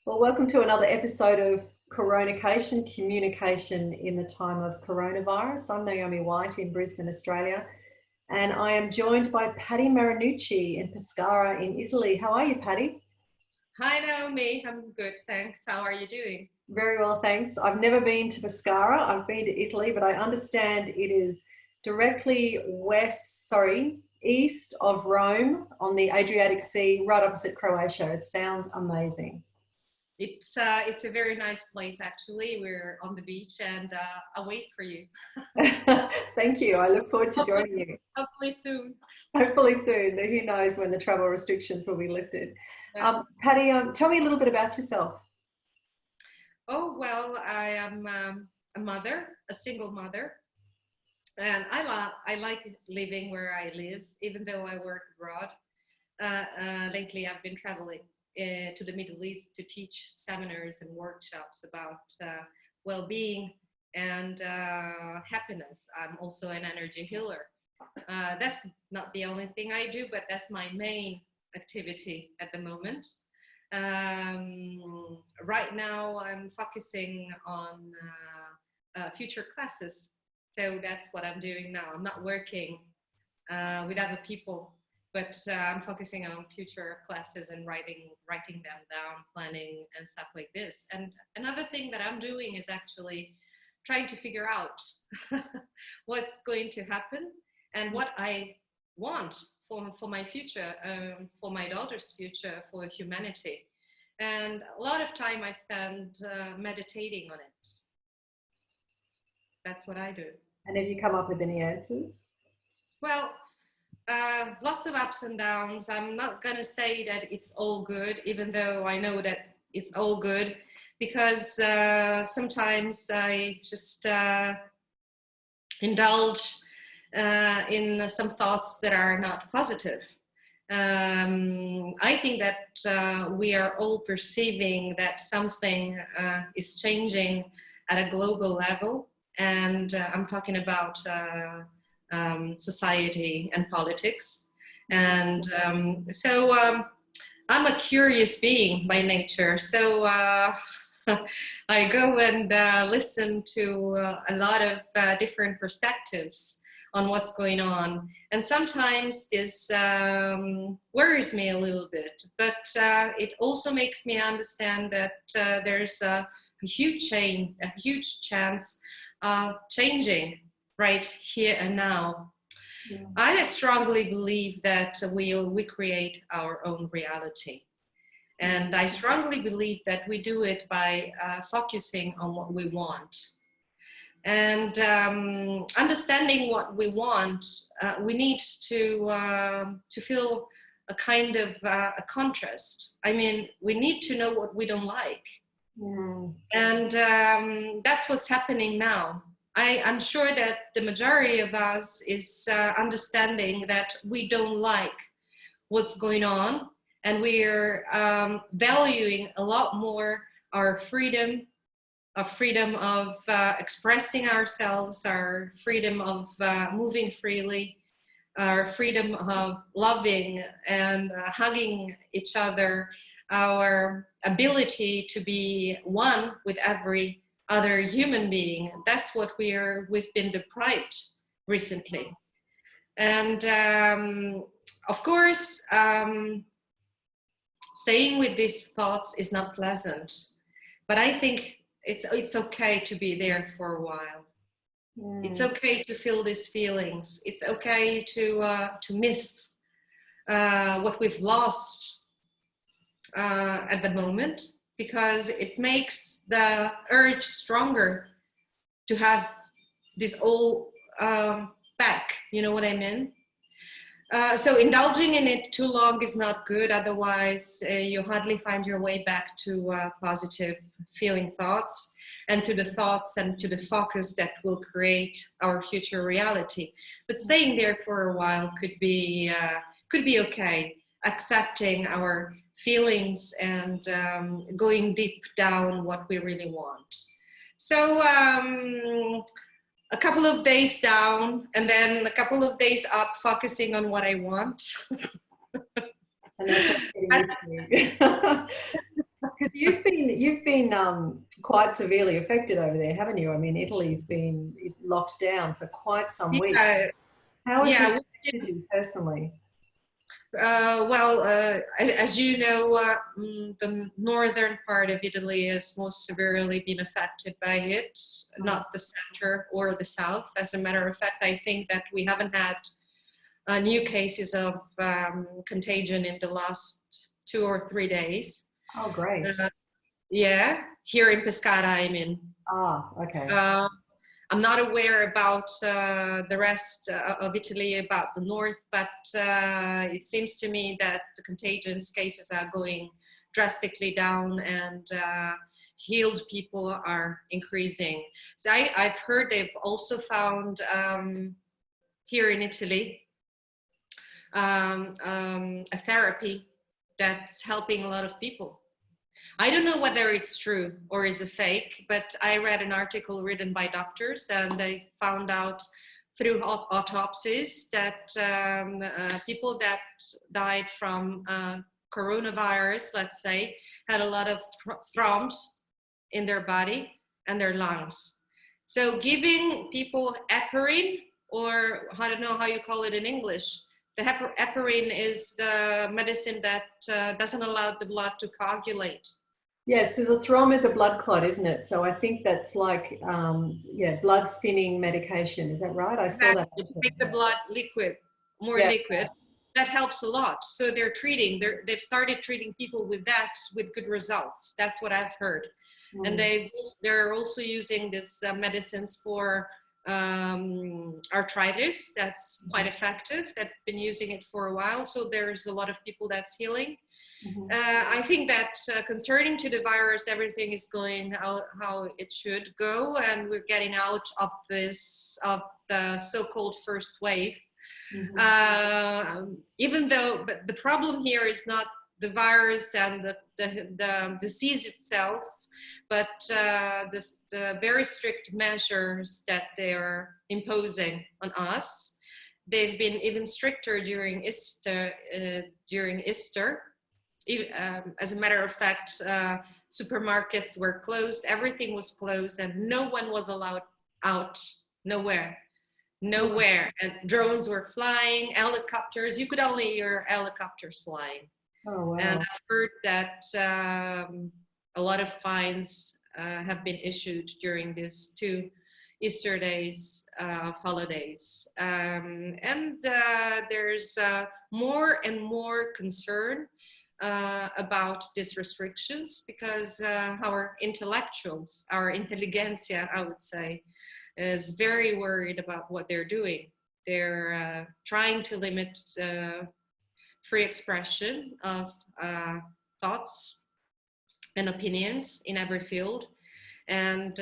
Well, welcome to another episode of Coronation, communication in the time of coronavirus. I'm Naomi White in Brisbane, Australia, and I am joined by Patty Marinucci in Pescara in Italy. How are you, Patty? Hi Naomi, I'm good, thanks. How are you doing? Very well, thanks. I've never been to Pescara. I've been to Italy, but I understand it is directly east of Rome on the Adriatic Sea, right opposite Croatia. It sounds amazing. It's a very nice place actually. We're on the beach and I'll wait for you. Thank you. I look forward to Hopefully, joining you. hopefully soon. Hopefully soon. Who knows when the travel restrictions will be lifted. Yeah. Patty, tell me a little bit about yourself. Oh well, I am a mother, a single mother, and I like living where I live, even though I work abroad. Lately, I've been traveling to the Middle East to teach seminars and workshops about well-being and happiness. I'm also an energy healer. That's not the only thing I do, but that's my main activity at the moment. Right now, I'm focusing on future classes. So that's what I'm doing now. I'm not working with other people, but I'm focusing on future classes and writing them down, planning and stuff like this. And another thing that I'm doing is actually trying to figure out what's going to happen and what I want for my future, for my daughter's future, for humanity. And a lot of time I spend meditating on it. That's what I do. And have you come up with any answers? Well, lots of ups and downs. I'm not going to say that it's all good, even though I know that it's all good, because sometimes I just indulge in some thoughts that are not positive. I think that we are all perceiving that something is changing at a global level, and I'm talking about society and politics. And so I'm a curious being by nature. So I go and listen to a lot of different perspectives on what's going on. And sometimes this worries me a little bit, but it also makes me understand that there's a huge chance of changing right here and now. Yeah. I strongly believe that we create our own reality. And I strongly believe that we do it by focusing on what we want. And understanding what we want, we need to feel a kind of a contrast. I mean, we need to know what we don't like. Yeah. And that's what's happening now. I'm sure that the majority of us is understanding that we don't like what's going on, and we're valuing a lot more our freedom of expressing ourselves, our freedom of moving freely, our freedom of loving and hugging each other, our ability to be one with every other human being. That's what we've been deprived recently. And of course, staying with these thoughts is not pleasant, but I think it's okay to be there for a while. It's okay to feel these feelings. It's okay to miss what we've lost at the moment, because it makes the urge stronger to have this all back, you know what I mean? So indulging in it too long is not good, otherwise you hardly find your way back to positive feeling thoughts and to the thoughts and to the focus that will create our future reality. But staying there for a while could be okay, accepting our feelings and going deep down what we really want. So a couple of days down and then a couple of days up, focusing on what I want. And that's what because you've been quite severely affected over there, haven't you? I mean, Italy's been locked down for quite some weeks. Yeah, How has this yeah. affected you personally? Well, as you know, the northern part of Italy has most severely been affected by it, not the center or the south. As a matter of fact, I think that we haven't had new cases of contagion in the last 2 or 3 days. Oh, great. Yeah, here in Pescara, I mean. Ah, okay. I'm not aware about the rest of Italy, about the north, but it seems to me that the contagion cases are going drastically down, and healed people are increasing. So I've heard they've also found here in Italy a therapy that's helping a lot of people. I don't know whether it's true or is a fake, but I read an article written by doctors, and they found out through autopsies that people that died from coronavirus, let's say, had a lot of thrombosis in their body and their lungs. So giving people heparin, or I don't know how you call it in English, the heparin is the medicine that doesn't allow the blood to coagulate. Yes, so the throm is a blood clot, isn't it? So I think that's like, yeah, blood thinning medication. Is that right? I saw that. To make the blood liquid, more Yeah. liquid. That helps a lot. So they've started treating people with that with good results. That's what I've heard. And they're also using this medicines for arthritis. That's quite effective. They've been using it for a while. So there's a lot of people that's healing. I think that concerning to the virus, everything is going how it should go, and we're getting out of the so-called first wave. Even though, but the problem here is not the virus and the disease itself, but the very strict measures that they're imposing on us. They've been even stricter during Easter. As a matter of fact, supermarkets were closed, everything was closed, and no one was allowed out, nowhere. And drones were flying, helicopters, you could only hear helicopters flying. Oh, wow. And I've heard that a lot of fines have been issued during these 2 Easter days of holidays. And there's more and more concern about these restrictions, because our intellectuals, our intelligentsia, I would say, is very worried about what they're doing. They're trying to limit free expression of thoughts and opinions in every field. And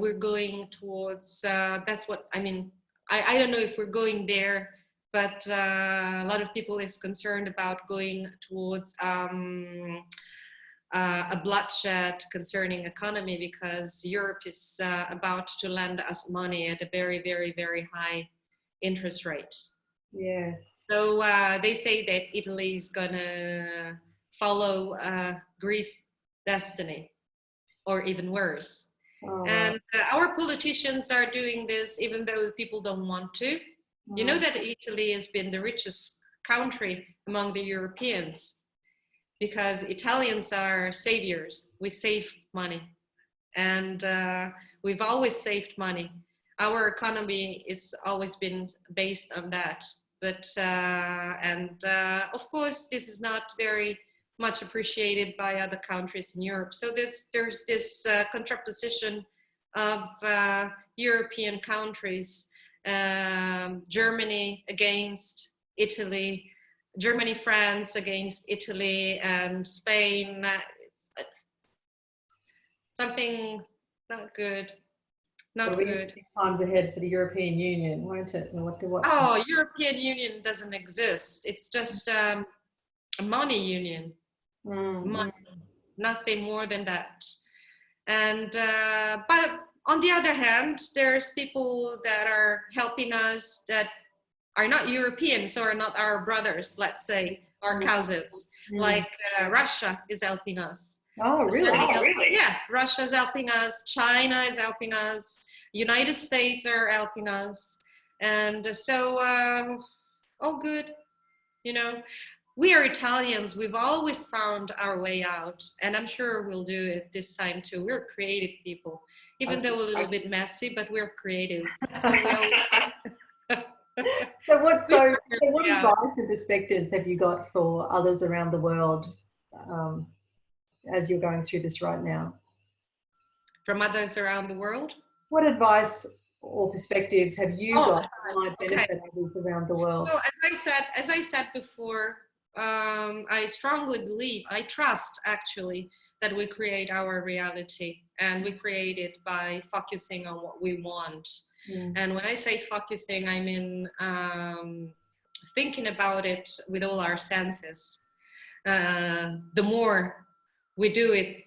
we're going towards, that's what, I mean, I don't know if we're going there, but a lot of people is concerned about going towards a bloodshed concerning economy, because Europe is about to lend us money at a very, very, very high interest rate. Yes. So they say that Italy is gonna follow Greece's destiny, or even worse. Oh, and our politicians are doing this even though people don't want to. You know that Italy has been the richest country among the Europeans, because Italians are saviors. We save money, and we've always saved money. Our economy has always been based on that. But of course, this is not very much appreciated by other countries in Europe. So there's this contraposition of European countries. Germany against Italy, Germany, France against Italy, and Spain. It's something not good. Not good. Times ahead for the European Union, won't it? Oh, European Union doesn't exist. It's just a money union. Money, nothing more than that. And but on the other hand, there's people that are helping us that are not Europeans, or not our brothers, let's say, our cousins. Like Russia is helping us. Oh, really? Yeah, Russia's helping us, China is helping us, United States are helping us, and so all good, you know. We are Italians, we've always found our way out, and I'm sure we'll do it this time too. We're creative people, even though a little bit messy, but we're creative. So we always So what advice and perspectives have you got for others around the world as you're going through this right now? From others around the world? What advice or perspectives have you got that might benefit others around the world? So as I said before, I strongly believe, I trust actually, that we create our reality, and we create it by focusing on what we want. And when I say focusing, I mean thinking about it with all our senses. The more we do it,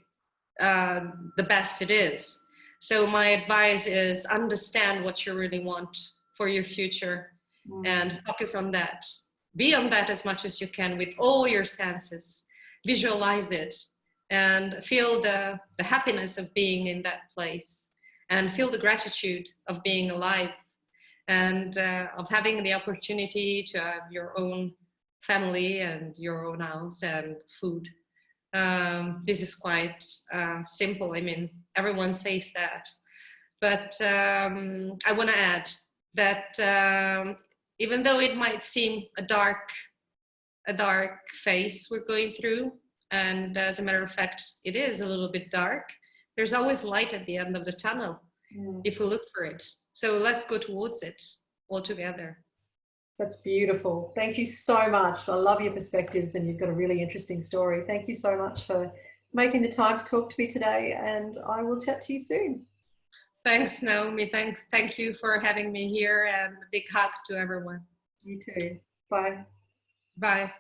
the best it is. So my advice is understand what you really want for your future and focus on that. Be on that as much as you can with all your senses. Visualize it and feel the happiness of being in that place, and feel the gratitude of being alive, and of having the opportunity to have your own family and your own house and food. This is quite simple. I mean, everyone says that. But I want to add that even though it might seem a dark phase we're going through, and as a matter of fact, it is a little bit dark, there's always light at the end of the tunnel if we look for it. So let's go towards it all together. That's beautiful. Thank you so much. I love your perspectives, and you've got a really interesting story. Thank you so much for making the time to talk to me today, and I will chat to you soon. Thanks, Naomi. Thank you for having me here, and a big hug to everyone. You too. Bye. Bye.